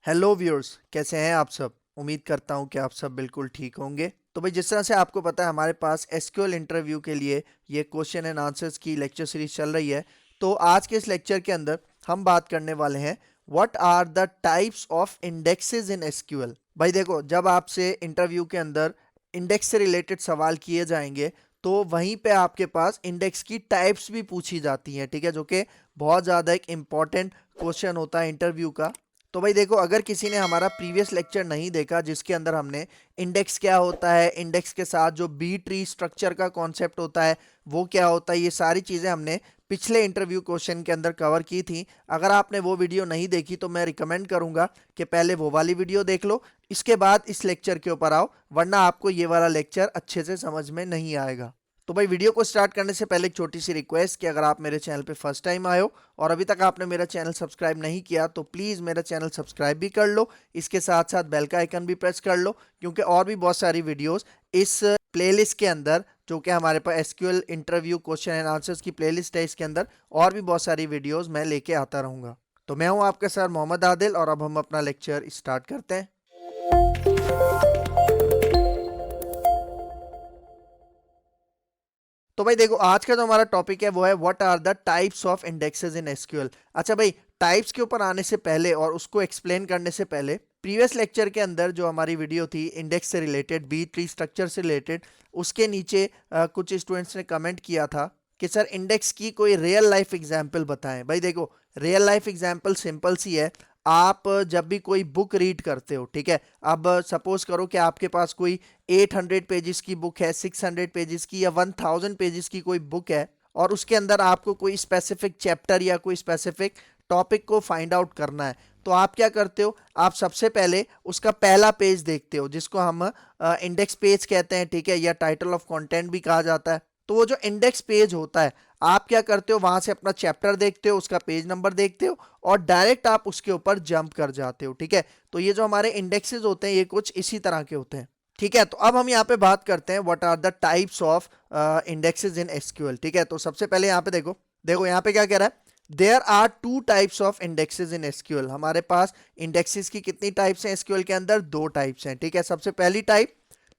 Hello viewers, कैसे हैं आप सब। उम्मीद करता हूं कि आप सब बिल्कुल ठीक होंगे। तो भाई, जिस तरह से आपको पता है, हमारे पास एसक्यूएल इंटरव्यू के लिए ये क्वेश्चन एंड आंसर्स की लेक्चर सीरीज चल रही है। तो आज के इस लेक्चर के अंदर हम बात करने वाले हैं what are the types of indexes in SQL. भाई देखो, जब आपसे इंटरव्यू के अंदर इंडेक्स से रिलेटेड सवाल किए जाएंगे तो वहीं पे आपके पास इंडेक्स की टाइप्स भी पूछी जाती हैं, ठीक है, जो कि बहुत ज़्यादा एक इम्पॉर्टेंट क्वेश्चन होता है इंटरव्यू का। तो भाई देखो, अगर किसी ने हमारा प्रीवियस लेक्चर नहीं देखा जिसके अंदर हमने इंडेक्स क्या होता है, इंडेक्स के साथ जो बी ट्री स्ट्रक्चर का कॉन्सेप्ट होता है वो क्या होता है, ये सारी चीज़ें हमने पिछले इंटरव्यू क्वेश्चन के अंदर कवर की थी। अगर आपने वो वीडियो नहीं देखी तो मैं रिकमेंड करूंगा कि पहले वो वाली वीडियो देख लो, इसके बाद इस लेक्चर के ऊपर आओ, वरना आपको ये वाला लेक्चर अच्छे से समझ में नहीं आएगा। तो भाई, वीडियो को स्टार्ट करने से पहले एक छोटी सी रिक्वेस्ट कि अगर आप मेरे चैनल पे फर्स्ट टाइम आए हो और अभी तक आपने मेरा चैनल सब्सक्राइब नहीं किया तो प्लीज़ मेरा चैनल सब्सक्राइब भी कर लो, इसके साथ साथ बेल का आइकन भी प्रेस कर लो, क्योंकि और भी बहुत सारी वीडियोस इस प्लेलिस्ट के अंदर, जो कि हमारे पास SQL interview question and answers की प्लेलिस्ट है, इसके अंदर और भी बहुत सारी वीडियोस मैं लेके आता रहूँगा। तो मैं हूँ आपका सर मोहम्मद आदिल और अब हम अपना लेक्चर स्टार्ट करते हैं। तो भाई देखो, आज का जो हमारा टॉपिक है वो है what are the types of indexes in SQL. अच्छा भाई, टाइप्स के ऊपर आने से पहले और उसको एक्सप्लेन करने से पहले, प्रीवियस लेक्चर के अंदर जो हमारी वीडियो थी इंडेक्स से रिलेटेड, बी ट्री स्ट्रक्चर से रिलेटेड, उसके नीचे कुछ स्टूडेंट्स ने कमेंट किया था कि सर इंडेक्स की कोई रियल लाइफ एग्जाम्पल बताएं। भाई देखो, रियल लाइफ एग्जाम्पल सिंपल सी है। आप जब भी कोई बुक रीड करते हो, ठीक है, अब सपोज करो कि आपके पास कोई 800 पेजेस की बुक है, 600 पेजेस की या 1000 पेजेस की कोई बुक है, और उसके अंदर आपको कोई स्पेसिफिक चैप्टर या कोई स्पेसिफिक टॉपिक को फाइंड आउट करना है। तो आप क्या करते हो, आप सबसे पहले उसका पहला पेज देखते हो, जिसको हम इंडेक्स पेज कहते हैं, ठीक है, या टाइटल ऑफ कंटेंट भी कहा जाता है। तो वो जो इंडेक्स पेज होता है, आप क्या करते हो, वहां से अपना चैप्टर देखते हो, उसका पेज नंबर देखते हो और डायरेक्ट आप उसके ऊपर जंप कर जाते हो, ठीक है। तो ये जो हमारे इंडेक्सेस होते हैं ये कुछ इसी तरह के होते हैं, ठीक है। तो अब हम यहाँ पे बात करते हैं what are the types of indexes in SQL, ठीक है। तो सबसे पहले यहाँ पे देखो, यहाँ पे क्या कह रहा है, there are two types of indexes in SQL. हमारे पास इंडेक्सेस की कितनी टाइप्स हैं एसक्यूएल के अंदर? दो टाइप्स हैं, ठीक है। सबसे पहली टाइप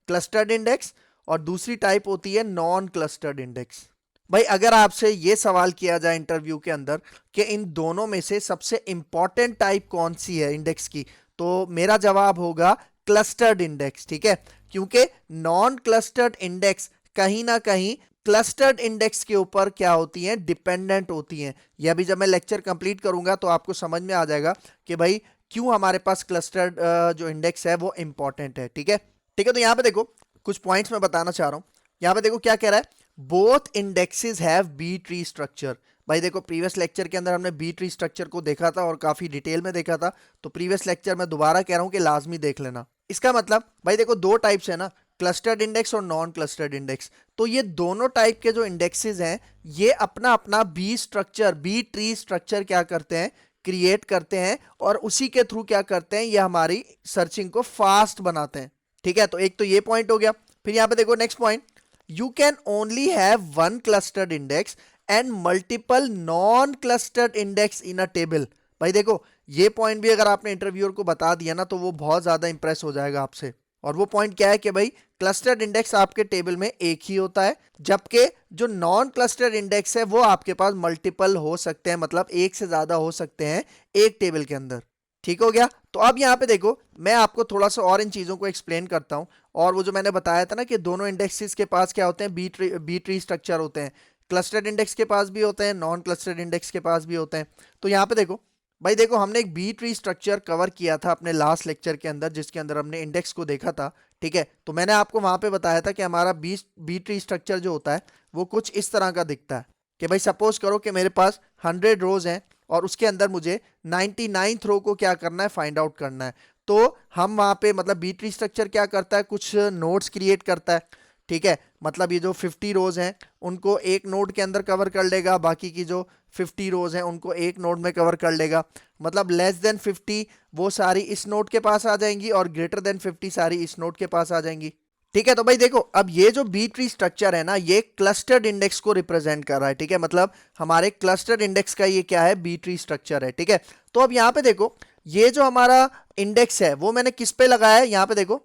क्लस्टर्ड इंडेक्स और दूसरी टाइप होती है नॉन क्लस्टर्ड इंडेक्स। भाई, अगर आपसे ये सवाल किया जाए इंटरव्यू के अंदर कि इन दोनों में से सबसे इंपॉर्टेंट टाइप कौन सी है इंडेक्स की, तो मेरा जवाब होगा क्लस्टर्ड इंडेक्स, ठीक है। क्योंकि नॉन क्लस्टर्ड इंडेक्स कहीं ना कहीं क्लस्टर्ड इंडेक्स के ऊपर क्या होती हैं, डिपेंडेंट होती हैं। यह अभी जब मैं लेक्चर कंप्लीट करूंगा तो आपको समझ में आ जाएगा कि भाई क्यों हमारे पास क्लस्टर्ड जो इंडेक्स है वो इंपॉर्टेंट है, ठीक है। ठीक है, तो यहाँ पे देखो कुछ पॉइंट्स मैं बताना चाह रहा हूं। यहाँ पे देखो क्या कह रहा है, both indexes have B tree structure. भाई देखो, प्रीवियस लेक्चर के अंदर हमने बी ट्री स्ट्रक्चर को देखा था और काफी डिटेल में देखा था, तो प्रीवियस लेक्चर मैं दोबारा कह रहा हूं कि लाजमी देख लेना। इसका मतलब भाई देखो, दो टाइप्स है ना, क्लस्टर्ड इंडेक्स और नॉन क्लस्टर्ड इंडेक्स। तो ये दोनों टाइप के जो इंडेक्सेस हैं ये अपना अपना B structure, B tree structure क्या करते हैं, क्रिएट करते हैं, और उसी के थ्रू क्या करते हैं, ये हमारी सर्चिंग को फास्ट बनाते हैं, ठीक है। तो एक तो ये पॉइंट हो गया। फिर यहाँ पे देखो next point, you can only have one clustered index and multiple non clustered index in a table। भाई देखो, ये पॉइंट भी अगर आपने इंटरव्यूअर को बता दिया ना तो वो बहुत ज्यादा इंप्रेस हो जाएगा आपसे। और वो पॉइंट क्या है कि भाई क्लस्टर्ड इंडेक्स आपके टेबल में एक ही होता है, जबकि जो नॉन क्लस्टर्ड इंडेक्स है वो आपके पास मल्टीपल हो सकते हैं, मतलब एक से ज्यादा हो सकते हैं एक टेबल के अंदर। ठीक हो गया। तो अब यहाँ पे देखो, मैं आपको थोड़ा सा और इन चीजों को एक्सप्लेन करता हूँ। और वो जो मैंने बताया था ना कि दोनों इंडेक्सेस के पास क्या होते हैं, बी ट्री स्ट्रक्चर होते हैं, क्लस्टर्ड इंडेक्स के पास भी होते हैं, नॉन क्लस्टर्ड इंडेक्स के पास भी होते हैं। तो यहाँ पे देखो भाई, देखो हमने एक बी ट्री स्ट्रक्चर कवर किया था अपने लास्ट लेक्चर के अंदर, जिसके अंदर हमने इंडेक्स को देखा था, ठीक है। तो मैंने आपको वहां पे बताया था कि हमारा बी ट्री स्ट्रक्चर जो होता है वो कुछ इस तरह का दिखता है कि भाई सपोज करो कि मेरे पास 100 रोज हैं और उसके अंदर मुझे 99th रो को क्या करना है, फाइंड आउट करना है। तो हम वहां पे मतलब बी ट्री स्ट्रक्चर क्या करता है, कुछ नोड्स क्रिएट करता है, ठीक है। मतलब ये जो 50 रोज हैं उनको एक नोड के अंदर कवर कर लेगा, बाकी की जो 50 रोज हैं उनको एक नोड में कवर कर लेगा। मतलब लेस देन 50 वो सारी इस नोड के पास आ जाएंगी और ग्रेटर देन 50 सारी इस नोड के पास आ जाएंगी, ठीक है। तो भाई देखो, अब ये जो बी ट्री स्ट्रक्चर है ना, ये क्लस्टर्ड इंडेक्स को रिप्रेजेंट कर रहा है, ठीक है। मतलब हमारे क्लस्टर्ड इंडेक्स का ये क्या है, बी ट्री स्ट्रक्चर है, ठीक है। तो अब यहाँ पे देखो, ये जो हमारा इंडेक्स है वो मैंने किस पे लगाया है, यहाँ पे देखो,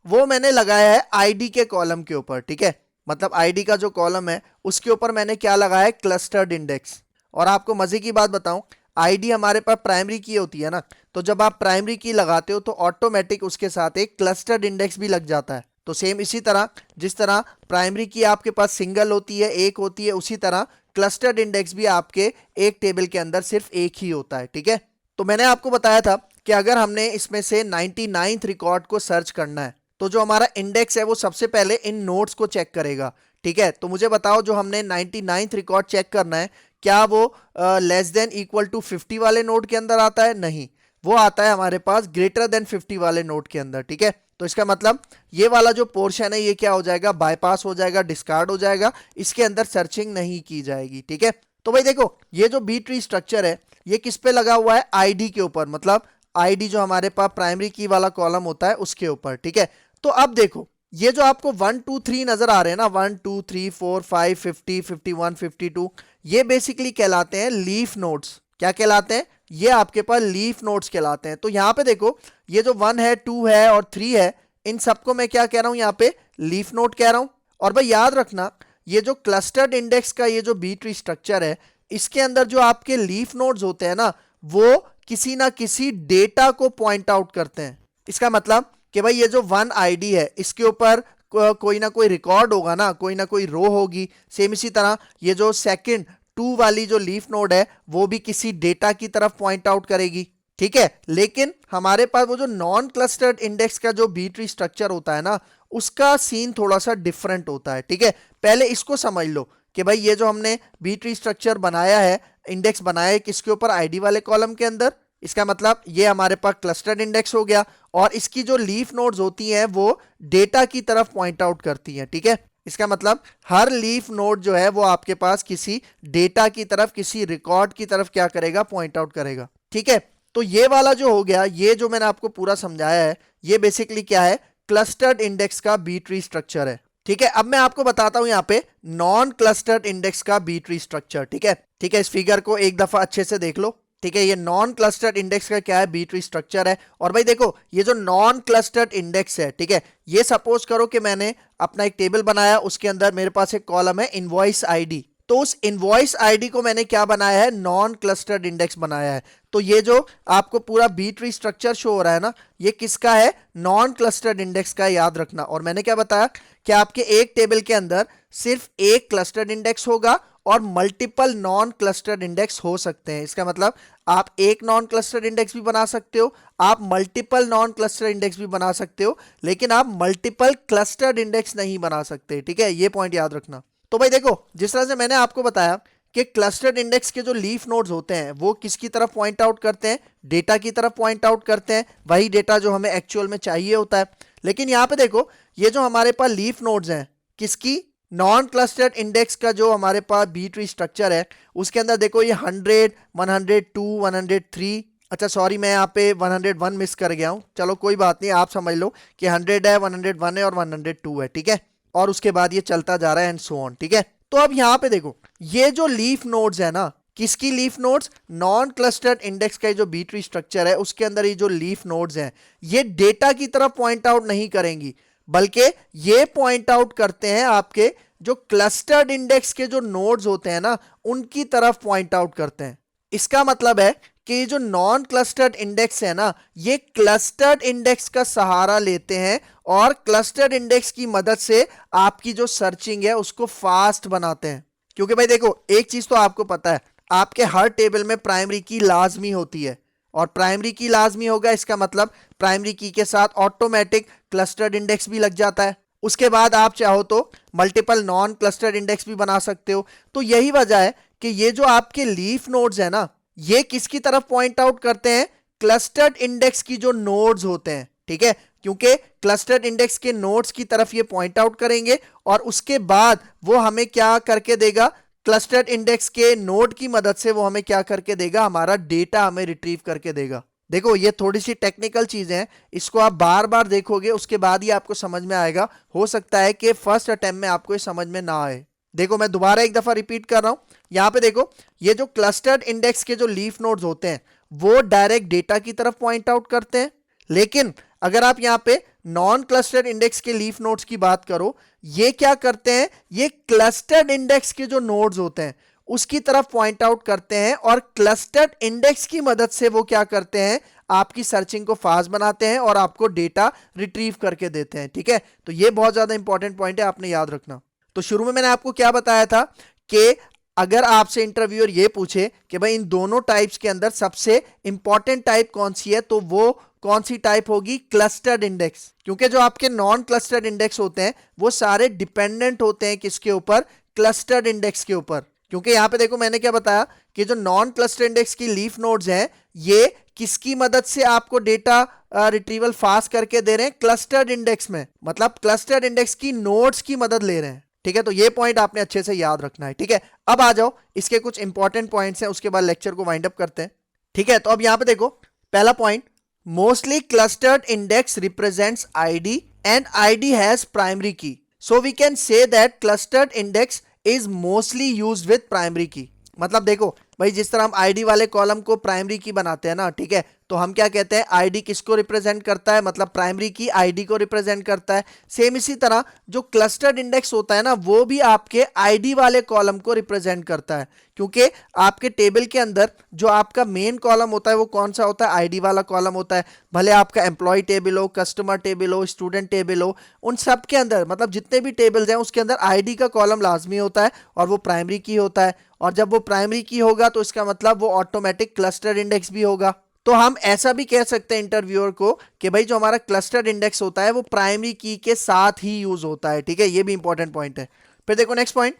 वो मैंने लगाया है आईडी के कॉलम के ऊपर, ठीक है। मतलब आईडी का जो कॉलम है उसके ऊपर मैंने क्या लगाया है, क्लस्टर्ड इंडेक्स। और आपको मजे की बात बताऊं, आईडी हमारे पास प्राइमरी की होती है ना, तो जब आप प्राइमरी की लगाते हो तो ऑटोमेटिक उसके साथ एक क्लस्टर्ड इंडेक्स भी लग जाता है। तो सेम इसी तरह, जिस तरह प्राइमरी की आपके पास सिंगल होती है, एक होती है, उसी तरह क्लस्टर्ड इंडेक्स भी आपके एक टेबल के अंदर सिर्फ एक ही होता है, ठीक है। तो मैंने आपको बताया था कि अगर हमने इसमें से 99th रिकॉर्ड को सर्च करना है तो जो हमारा इंडेक्स है वो सबसे पहले इन नोड्स को चेक करेगा, ठीक है। तो मुझे बताओ, जो हमने 99th रिकॉर्ड चेक करना है, क्या वो लेस देन इक्वल टू 50 वाले नोड के अंदर आता है? नहीं, वो आता है हमारे पास ग्रेटर देन 50 वाले नोड के अंदर, ठीक है। तो इसका मतलब ये वाला जो पोर्शन है ये क्या हो जाएगा, बाईपास हो जाएगा, डिस्कार्ड हो जाएगा, इसके अंदर सर्चिंग नहीं की जाएगी, ठीक है। तो भाई देखो, ये जो बी ट्री स्ट्रक्चर है ये किस पे लगा हुआ है, आईडी के ऊपर, मतलब आईडी जो हमारे पास प्राइमरी की वाला कॉलम होता है उसके ऊपर, ठीक है। तो अब देखो, ये जो आपको 1 2 3 नजर आ रहे हैं ना, 1 2 3 4 5 50 51 52, ये बेसिकली कहलाते हैं लीफ नोड्स। क्या कहलाते हैं? ये आपके पास लीफ नोड्स कहलाते हैं। तो यहाँ पे देखो, ये जो 1 है, 2 है और 3 है, इन सबको मैं क्या कह रहा हूं, यहाँ पे लीफ नोड कह रहा हूं। और भाई याद रखना, ये जो क्लस्टर्ड इंडेक्स का ये जो बी ट्री स्ट्रक्चर है, इसके अंदर जो आपके लीफ नोड्स होते हैं ना, वो किसी ना किसी डेटा को पॉइंट आउट करते हैं। इसका मतलब कि भाई ये जो 1 आईडी है इसके ऊपर कोई ना कोई रिकॉर्ड होगा ना, कोई ना कोई रो होगी। सेम इसी तरह ये जो सेकंड 2 वाली जो लीफ नोड है वो भी किसी डेटा की तरफ पॉइंट आउट करेगी, ठीक है। लेकिन हमारे पास वो जो नॉन क्लस्टर्ड इंडेक्स का जो बी ट्री स्ट्रक्चर होता है ना, उसका सीन थोड़ा सा डिफरेंट होता है, ठीक है। पहले इसको समझ लो कि भाई ये जो हमने बी ट्री स्ट्रक्चर बनाया है, इंडेक्स बनाया है किसके ऊपर, आईडी वाले कॉलम के अंदर। इसका मतलब ये हमारे पास क्लस्टर्ड इंडेक्स हो गया, और इसकी जो लीफ नोड्स होती हैं वो डेटा की तरफ पॉइंट आउट करती हैं, ठीक है। इसका मतलब हर लीफ नोड जो है वो आपके पास किसी डेटा की तरफ, किसी रिकॉर्ड की तरफ क्या करेगा, पॉइंट आउट करेगा, ठीक है। तो ये वाला जो हो गया, ये जो मैंने आपको पूरा समझाया है, ये बेसिकली क्या है, क्लस्टर्ड इंडेक्स का बी ट्री स्ट्रक्चर है, ठीक है। अब मैं आपको बताता हूं यहाँ पे नॉन क्लस्टर्ड इंडेक्स का बी ट्री स्ट्रक्चर, ठीक है। ठीक है, इस फिगर को एक दफा अच्छे से देख लो, ठीक है। ये नॉन क्लस्टर्ड इंडेक्स का क्या है, बी ट्री स्ट्रक्चर है। और भाई देखो, ये जो नॉन क्लस्टर्ड इंडेक्स है, ठीक है, ये सपोज करो कि मैंने अपना एक टेबल बनाया, उसके अंदर मेरे पास एक कॉलम है इनवॉइस आईडी। तो उस इनवॉइस आईडी को मैंने क्या बनाया है, नॉन क्लस्टर्ड इंडेक्स बनाया है। तो ये जो आपको पूरा बी ट्री स्ट्रक्चर शो हो रहा है ना, ये किसका है, नॉन क्लस्टर्ड इंडेक्स का, याद रखना। और मैंने क्या बताया कि आपके एक टेबल के अंदर सिर्फ एक क्लस्टर्ड इंडेक्स होगा और मल्टीपल नॉन क्लस्टर्ड इंडेक्स हो सकते हैं। इसका मतलब आप एक नॉन क्लस्टर्ड इंडेक्स भी बना सकते हो, आप मल्टीपल नॉन क्लस्टर्ड इंडेक्स भी बना सकते हो, लेकिन आप मल्टीपल क्लस्टर्ड इंडेक्स नहीं बना सकते, ठीक है। ये पॉइंट याद रखना। तो भाई देखो, जिस तरह से मैंने आपको बताया कि क्लस्टर्ड इंडेक्स के जो लीफ नोड्स होते हैं वो किसकी तरफ पॉइंट आउट करते हैं, डेटा की तरफ पॉइंट आउट करते हैं, वही डेटा जो हमें एक्चुअल में चाहिए होता है। लेकिन यहाँ पे देखो, ये जो हमारे पास लीफ नोड्स हैं, किसकी, नॉन क्लस्टर्ड इंडेक्स का जो हमारे पास बी ट्री स्ट्रक्चर है, उसके अंदर देखो ये 100 102 103, अच्छा सॉरी मैं यहाँ पे 101 मिस कर गया हूँ, चलो कोई बात नहीं, आप समझ लो कि 100 है, 101 है और 102 है, ठीक है। और उसके बाद ये चलता जा रहा है एंड सो ऑन, ठीक है। तो अब यहाँ पे देखो, ये जो लीफ नोड्स है ना, किसकी leaf nodes, non clustered index का जो बी ट्री स्ट्रक्चर है उसके अंदर ये जो लीफ नोड्स हैं, ये डेटा की तरफ पॉइंट आउट नहीं करेंगी, बल्कि ये पॉइंट आउट करते हैं आपके जो क्लस्टर्ड इंडेक्स के जो नोड्स होते हैं ना, उनकी तरफ पॉइंट आउट करते हैं। इसका मतलब है कि ये जो नॉन क्लस्टर्ड इंडेक्स है ना, ये क्लस्टर्ड इंडेक्स का सहारा लेते हैं और क्लस्टर्ड इंडेक्स की मदद से आपकी जो सर्चिंग है उसको फास्ट बनाते हैं। क्योंकि भाई देखो, एक चीज तो आपको पता है, आपके हर टेबल में प्राइमरी की लाजमी होती है, और प्राइमरी की लाजमी होगा, इसका मतलब प्राइमरी की के साथ ऑटोमेटिक क्लस्टर्ड इंडेक्स भी लग जाता है। उसके बाद आप चाहो तो मल्टीपल नॉन क्लस्टर्ड इंडेक्स भी बना सकते हो। तो यही वजह है कि ये जो आपके लीफ नोड्स है ना, ये किसकी तरफ पॉइंट आउट करते हैं, क्लस्टर्ड इंडेक्स की जो नोड्स होते हैं, ठीक है। क्योंकि क्लस्टर्ड इंडेक्स के नोड्स की तरफ ये पॉइंट आउट करेंगे और उसके बाद वो हमें क्या करके देगा, क्लस्टर्ड इंडेक्स के नोड की मदद से वो हमें क्या करके देगा, हमारा डेटा हमें रिट्रीव करके देगा। देखो ये थोड़ी सी टेक्निकल चीजें हैं, इसको आप बार बार देखोगे उसके बाद ही आपको समझ में आएगा। हो सकता है कि फर्स्ट अटेम्प्ट में आपको ये समझ में ना आए। देखो मैं दोबारा एक दफा रिपीट कर रहा हूं, यहां पे देखो, ये जो क्लस्टर्ड इंडेक्स के जो लीफ नोड्स होते हैं वो डायरेक्ट डेटा की तरफ पॉइंट आउट करते हैं। लेकिन अगर आप यहाँ पे नॉन क्लस्टर्ड इंडेक्स के लीफ नोड्स की बात करो, ये क्या करते हैं, ये क्लस्टर्ड इंडेक्स के जो नोड्स होते हैं उसकी तरफ पॉइंट आउट करते हैं और क्लस्टर्ड इंडेक्स की मदद से वो क्या करते हैं, आपकी सर्चिंग को फास्ट बनाते हैं और आपको डेटा रिट्रीव करके देते हैं। ठीक है, तो ये बहुत ज्यादा इंपॉर्टेंट पॉइंट है, आपने याद रखना। तो शुरू में मैंने आपको क्या बताया था कि अगर आपसे इंटरव्यूअर ये पूछे कि भाई इन दोनों टाइप्स के अंदर सबसे इंपॉर्टेंट टाइप कौन सी है, तो वो कौन सी टाइप होगी, क्लस्टर्ड इंडेक्स। क्योंकि जो आपके नॉन क्लस्टर्ड इंडेक्स होते हैं वो सारे डिपेंडेंट होते हैं किसके ऊपर, क्लस्टर्ड इंडेक्स के ऊपर। क्योंकि यहां पे देखो मैंने क्या बताया कि जो नॉन क्लस्टर्ड इंडेक्स की लीफ नोड्स हैं ये किसकी मदद से आपको डेटा रिट्रीवल फास्ट करके दे रहे हैं, क्लस्टर्ड इंडेक्स में, मतलब क्लस्टर्ड इंडेक्स की नोड्स की मदद ले रहे हैं। ठीक है, तो ये पॉइंट आपने अच्छे से याद रखना है। ठीक है, अब आ जाओ इसके कुछ इंपॉर्टेंट पॉइंट्स हैं, उसके बाद लेक्चर को वाइंड अप करते हैं। ठीक है, तो अब यहां पे देखो पहला point, mostly clustered index represents ID and ID has primary key, so we can say that clustered index is mostly used with primary key. मतलब देखो भाई, जिस तरह हम आईडी वाले कॉलम को प्राइमरी की बनाते हैं ना, ठीक है, तो हम क्या कहते हैं, आईडी किसको रिप्रेजेंट करता है, मतलब प्राइमरी की आईडी को रिप्रेजेंट करता है। सेम इसी तरह जो क्लस्टर्ड इंडेक्स होता है ना, वो भी आपके आईडी वाले कॉलम को रिप्रेजेंट करता है। क्योंकि आपके टेबल के अंदर जो आपका मेन कॉलम होता है वो कौन सा होता है, आईडी वाला कॉलम होता है। भले आपका एम्प्लॉय टेबल हो, कस्टमर टेबल हो, स्टूडेंट टेबल हो, उन सब के अंदर, मतलब जितने भी टेबल्स हैं उसके अंदर आईडी का कॉलम लाजमी होता है और वो प्राइमरी की होता है। और जब वो प्राइमरी की होगा तो इसका मतलब वो ऑटोमेटिक क्लस्टर्ड इंडेक्स भी होगा। तो हम ऐसा भी कह सकते हैं इंटरव्यूअर को कि भाई जो हमारा क्लस्टर्ड इंडेक्स होता है वो प्राइमरी की के साथ ही यूज होता है। ठीक है, ये भी इंपॉर्टेंट पॉइंट है। फिर देखो next point,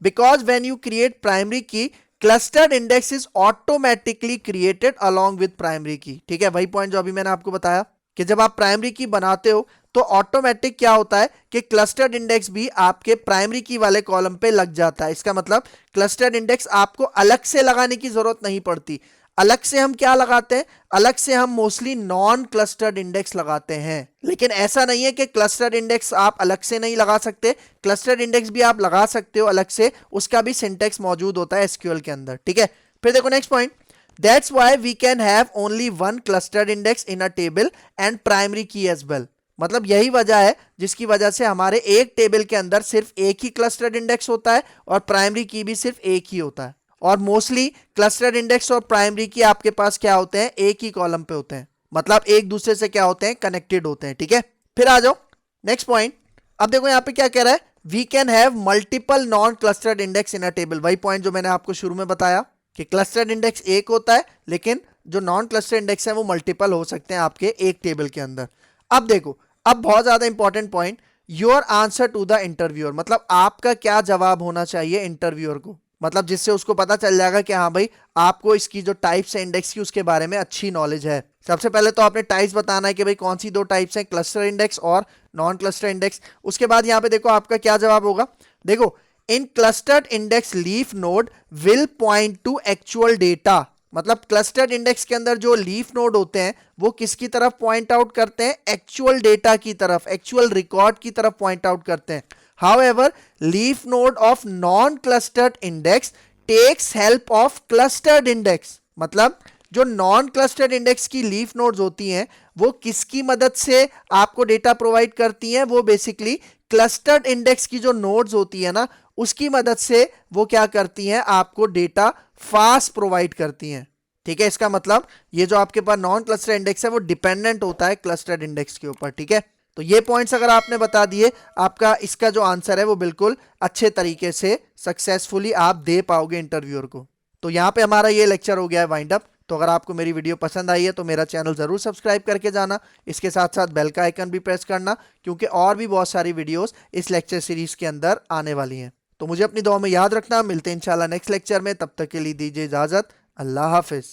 because when you create primary key, clustered index is automatically created along with primary key. ठीक है, वही पॉइंट जो अभी मैंने आपको बताया कि जब आप प्राइमरी की बनाते हो तो ऑटोमेटिक क्या होता है कि क्लस्टर्ड इंडेक्स भी आपके प्राइमरी की वाले कॉलम पे लग जाता है। इसका मतलब क्लस्टर्ड इंडेक्स आपको अलग से लगाने की जरूरत नहीं पड़ती। अलग से हम क्या लगाते हैं, अलग से हम मोस्टली नॉन क्लस्टर्ड इंडेक्स लगाते हैं। लेकिन ऐसा नहीं है कि क्लस्टर्ड इंडेक्स आप अलग से नहीं लगा सकते, क्लस्टर्ड इंडेक्स भी आप लगा सकते हो अलग से, उसका भी सिंटेक्स मौजूद होता है एसक्यूएल के अंदर। ठीक है, फिर देखो next point, that's why we can have only one clustered index in a table and primary key as well. मतलब यही वजह है जिसकी वजह से हमारे एक टेबल के अंदर सिर्फ एक ही क्लस्टर्ड इंडेक्स होता है और प्राइमरी की भी सिर्फ एक ही होता है। और मोस्टली क्लस्टर्ड इंडेक्स और प्राइमरी की आपके पास क्या होते हैं, एक ही कॉलम पे होते हैं, मतलब एक दूसरे से क्या होते हैं, कनेक्टेड होते हैं। ठीक है, फिर आ जाओ नेक्स्ट पॉइंट। अब देखो यहाँ पे क्या कह रहा है, we can have multiple non clustered index in a table. वही पॉइंट जो मैंने आपको शुरू में बताया कि क्लस्टर्ड इंडेक्स एक होता है लेकिन जो नॉन क्लस्टर्ड इंडेक्स है वो मल्टीपल हो सकते हैं आपके एक टेबल के अंदर। अब देखो, अब बहुत ज्यादा important point, your answer to the interviewer, मतलब आपका क्या जवाब होना चाहिए इंटरव्यूअर को, मतलब जिससे उसको पता चल जाएगा कि हाँ भाई आपको इसकी जो टाइप्स है इंडेक्स की उसके बारे में अच्छी नॉलेज है। सबसे पहले तो आपने टाइप्स बताना है कि भाई कौन सी दो टाइप्स हैं, क्लस्टर इंडेक्स और नॉन क्लस्टर इंडेक्स। उसके बाद यहाँ पे देखो आपका क्या जवाब होगा, देखो in clustered index leaf node will point to actual data, मतलब क्लस्टर्ड इंडेक्स के अंदर जो लीफ नोड होते हैं वो किसकी तरफ पॉइंट आउट करते हैं, एक्चुअल डेटा की तरफ, एक्चुअल रिकॉर्ड की तरफ पॉइंट आउट करते हैं। However, leaf node of non-clustered index takes help of clustered index, मतलब जो नॉन क्लस्टर्ड इंडेक्स की लीफ नोड्स होती हैं वो किसकी मदद से आपको डेटा प्रोवाइड करती हैं, वो बेसिकली क्लस्टर्ड इंडेक्स की जो नोड्स होती है ना उसकी मदद से वो क्या करती हैं, आपको डेटा फास्ट प्रोवाइड करती हैं। ठीक है, इसका मतलब ये जो आपके पास नॉन क्लस्टर्ड इंडेक्स है वो डिपेंडेंट होता है क्लस्टर्ड इंडेक्स के ऊपर। ठीक है, तो ये पॉइंट्स अगर आपने बता दिए, आपका इसका जो आंसर है वो बिल्कुल अच्छे तरीके से सक्सेसफुली आप दे पाओगे इंटरव्यूअर को। तो यहाँ पे हमारा ये लेक्चर हो गया है वाइंड अप। तो अगर आपको मेरी वीडियो पसंद आई है तो मेरा चैनल जरूर सब्सक्राइब करके जाना, इसके साथ साथ बेल का आइकन भी प्रेस करना, क्योंकि और भी बहुत सारी वीडियोस इस लेक्चर सीरीज के अंदर आने वाली हैं। तो मुझे अपनी दुआ में याद रखना, मिलते हैं इंशाल्लाह नेक्स्ट लेक्चर में, तब तक के लिए दीजिए इजाजत, अल्लाह हाफिज।